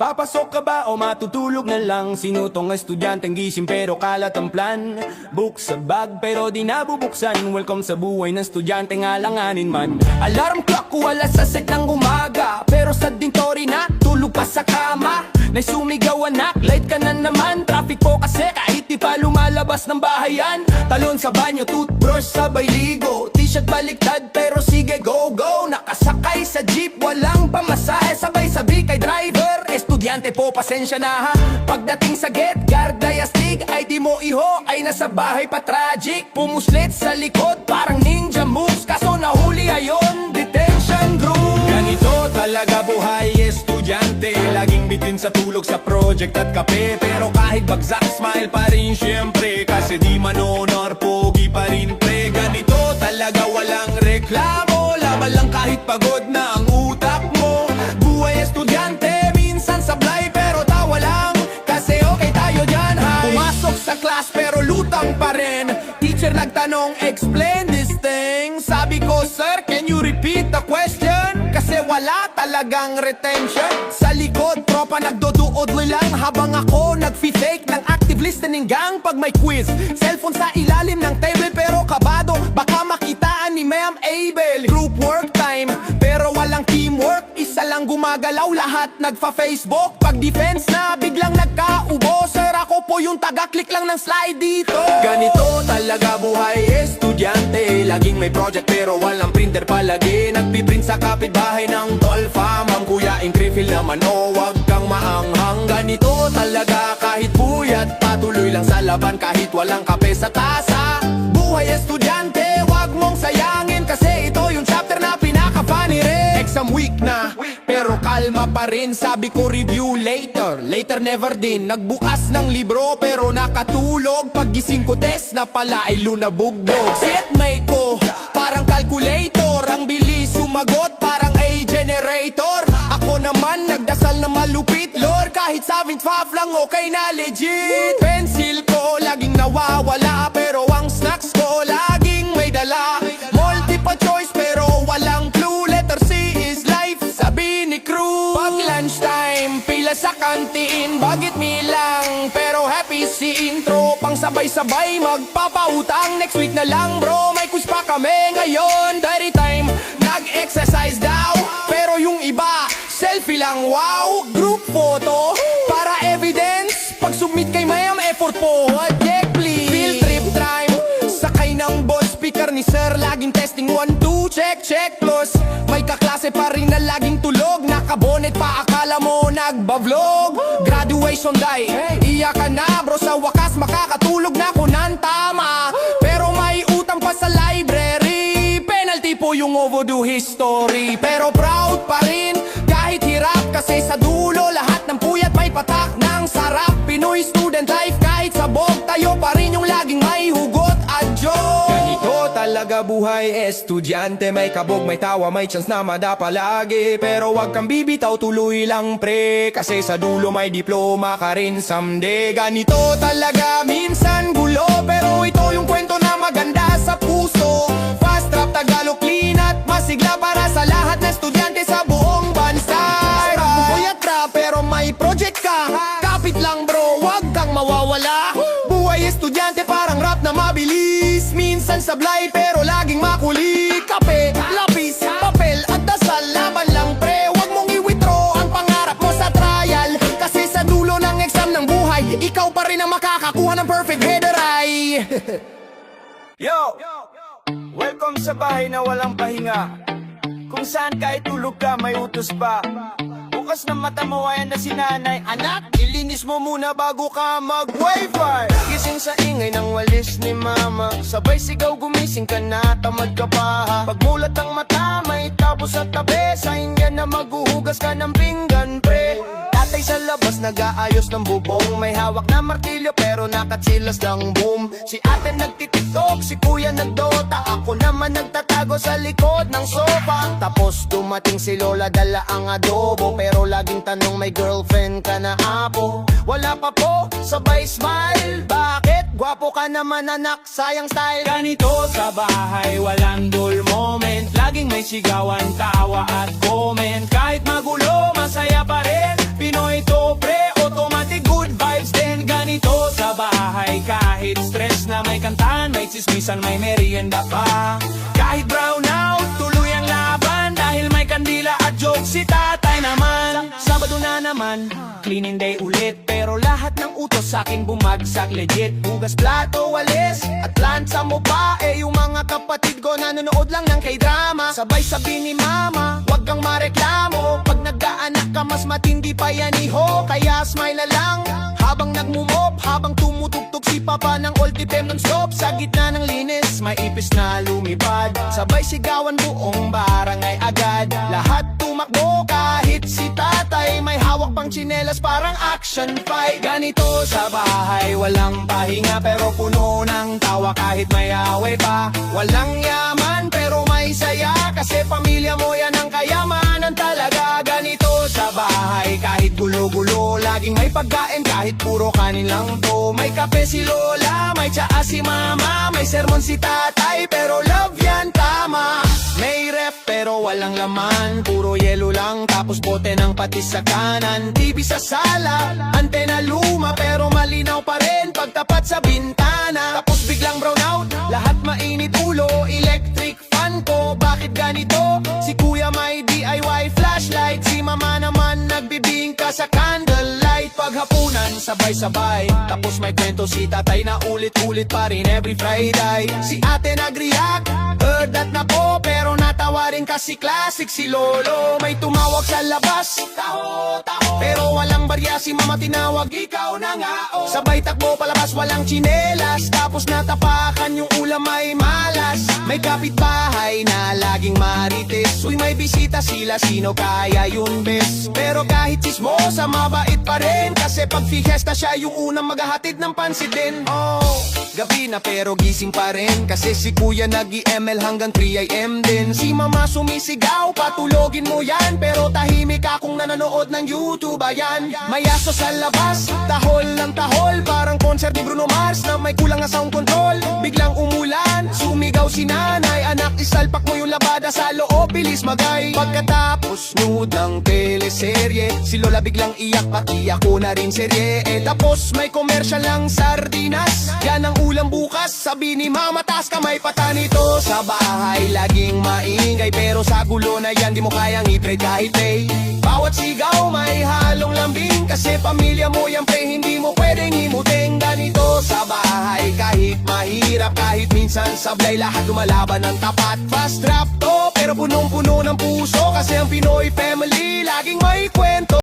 Papasok ka ba o matutulog na lang? Sino tong estudyanteng gising pero kalat ang plan? Book sa bag pero di nabubuksan. Welcome sa buhay ng estudyanteng alanganin man. Alarm clock ko alas 6 ng umaga, pero sa dintori na tulog pa sa kama. Naisumigaw anak, late ka na naman. Traffic po kasi kahit di pa lumalabas ng bahayan. Talon sa banyo, toothbrush, sabay ligo. T-shirt baliktad pero sige go go. Nakasakay sa jeep, walang pamasahe. Sabay-sabi kay driver, estudyante po pasensya na ha. Pagdating sa gate, guard ay astig. Ay di mo iho, ay nasa bahay pa tragic. Pumuslit sa likod, parang ninja moves. Kaso nahuli ayon, detention group. Ganito talaga buhay estudyante. Laging bitin sa tulog sa project at kape. Pero kahit bagsak, smile pa rin syempre. Kasi di man honor, pogi pa rin pre. Ganito talaga walang reklamo. Laban lang kahit pagod na ang utak mo. Buhay estudyante, minsan sablay pero tawa lang. Kasi okay tayo dyan hay. Pumasok sa class pero lutang pa rin. Teacher nagtanong, explain this thing. Sabi ko, sir, can you repeat the question? Kasi wala talagang retention. Sa likod, tropa nagdoduodloy lang. Habang ako nag-fake ng active listening gang. Pag may quiz, cellphone sa ilalim ng table. Pero kabado, baka makitaan ni Ma'am Abel. Group work time, pero walang teamwork. Isa lang gumagalaw, lahat nagfa-Facebook. Pag defense na, biglang nagkaubo. Sir, ako po yung taga-click lang ng slide dito. Ganito talaga buhay estudyante. Laging may project pero walang printer palagi. Nagpiprint sa kapitbahay ng tolfa. Ma'am, kuya, refill naman o wag kang maanghang. Ganito talaga kahit buyat. Patuloy lang sa laban kahit walang kape sa tasa. Buhay estudyante, wag mong sayangin. Kasi ito yung chapter na pinaka-funny rin. Exam week na, pero kalma pa rin. Sabi ko review later, later never din. Nagbukas ng libro pero nakatulog. Paggising ko test na pala ay lunabugdog. Setmate ko, parang calculator. Ang bilis sumagot, parang a generator. Ako naman nagdasal na malupit, Lord. Kahit 7.5 lang okay na legit. Pencil ko laging nawawala, pero ang snacks ko laging may dala. Multiple choice pero walang clue. Letter C is life, sabi ni crew. Pag lunchtime, pila sa kantin. Bagit me lang, pero happy si intro. Pang sabay-sabay magpapautang. Next week na lang bro, may quiz pa kami ngayon. Diary time, nag-exercise daw. Pero yung iba, selfie lang, wow. Group photo, para evidence. Pag-submit kay Ma'am, effort po. Check please. Field trip time, sakay ng boss. Speaker ni sir, laging testing 1, 2, check, check. Plus, may kaklase pa rin na laging tulog. Nakabonet pa, akala mo nagba-vlog. Graduation day, iyak ka na bro. Sa wakas, makakatulog na ko ng tama. Pero may utang pa sa library. Penalty po yung overdue history. Pero proud pa rin, kahit hirap. Kasi sa dulo, lahat ng puyat may patak ng sarap. Pinoy student life, kahit sabog, tayo pa rin yung laging may hugot at joke. Ganito talaga buhay estudyante. May kabog, may tawa, may chance na madapa lagi. Pero wag kang bibitaw, tuloy lang pre. Kasi sa dulo may diploma ka rin someday. Ganito talaga minsan gulo, pero ito yung kwento na maganda sa puso. Fast rap, Tagalog clean at masigla para sa lahat na estudyante sa buong bansa. Buyat rap pero may project ka. Kapit lang bro, wag kang mawawala. Buhay estudyante parang rap na mabilis. Minsan sablay pero laging makuli. Kape, lapis, papel at dasal. Laban lang pre, wag mong i-withdraw ang pangarap mo sa trial. Kasi sa dulo ng exam ng buhay, ikaw pa rin ang makakakuha ng perfect header ay. Yo! Welcome sa bahay na walang pahinga. Kung saan kahit tulog ka may utos pa. Bukas ng mata mo ayan na si nanay. Anak, ilinis mo muna bago ka mag-wifi. Gising sa ingay ng walis ni mama. Sabay sigaw gumising ka na, tamad ka pa. Pagmulat ng mata may tapos sa tabi. Sa inyo na maghuhugas ka ng pinggan pre. Tatay sa labas nag-aayos ng bubong. May hawak na martilyo pero nakatsilas ng boom. Si ate nagtitiktok, si kuya nagdota. Ako naman nagtatago sa likod ng sofa. Tapos dumating si lola dala ang adobo. Pero laging tanong may girlfriend ka na apo. Wala pa po, sabay smile. Bakit? Gwapo ka naman anak, sayang style. Ganito sa bahay, walang dull moment. Laging may sigawan, tawa at comment. Kahit magulo, masaya pa rin. Pinoy to kantahan, may tsismisan, may merienda pa. Kahit brown out, tuloy ang laban, dahil may kandila at joke si tatay naman. Sabado na naman, cleaning day ulit, pero lahat ng utos sa'king bumagsak legit. Hugas plato, walis, at plansa mo pa. Yung mga kapatid ko nanonood lang ng K-drama. Sabay sabi ni mama, wag kang mareklamo. Pag nagkaanak ka, mas matindi pa yan iho. Kaya smile na lang, habang nagmumop, habang tumutugtog si papa ng old item non-stop. Sa gitna ng linis, may ipis na lumipad. Sabay sigawan buong barangay agad. Lahat tumakbo kahit si tatay may hawak pang tsinelas, parang action fight. Ganito sa bahay, walang pahinga pero puno ng tawa kahit may away pa. Walang yaman pero may saya, kasi pamilya mo yan ang kayamanan talaga. Ganito sa bahay, kahit gulo-gulo, laging may pagkain kahit puro kanin lang to. May kape si lola, may tsaa si mama, may sermon si tatay pero love yan tama. May ref pero walang laman, puro yelo lang tapos bote ng patis sa kanan. TV sa sala, antena luma pero malinaw pa rin pagtapat sa bintana. Tapos biglang brown out, lahat mainit ulo, electric fan ko. Bakit ganito? Si kuya may DIY flashlight, si mama naman nagbibingka sa candlelight. Paghapunan, sabay-sabay, tapos may kwento si tatay na ulit-ulit pa rin every Friday. Si ate nag-react, heard that na po, pero natawa rin kasi classic si lolo. May tumawag sa labas, taho, taho, pero walang barya, si mama tinawag, ikaw na nga oh. Sabay takbo palabas, walang tsinelas, tapos natapakan yung ulam may malas. May kapitbahay na laging marites, uy may bisita sila, sino kaya yun bes? Pero kahit chismosa, mabait pa rin, kasi pag fiesta siya yung unang maghahatid ng pansitin. Oh, gabi na pero gising pa rin, kasi si kuya nag-ML hanggang 3 AM din. Si mama sumisigaw, patulogin mo yan, pero tahimik akong nanonood ng YouTube, ayan. May aso sa labas, tahol ng tahol, parang concert ni Bruno Mars na may kulang na sound control. Biglang umulan, sumigaw si nanay, anak isalpak mo yung labada sa loob, bilis magay. Pagkatapos nude ng teleserye, si lola biglang iyak, pati ako na rin serye. Tapos may commercial lang sardinas, yan ang ulam bukas, sabi ni mama, taas kamay pata nito. Sa bahay laging maingay, pero sa gulo na yan di mo kayang i-trade kahit pay. Bawat sigaw may halong lambing, kasi pamilya mo yan pre, hindi mo pwedeng himuting. Ganito sa bahay, kahit mahirap, kahit minsan sablay, lahat lumalaban ng tapat. Fast rap to, pero punong-puno ng puso, kasi ang Pinoy family laging may kwento.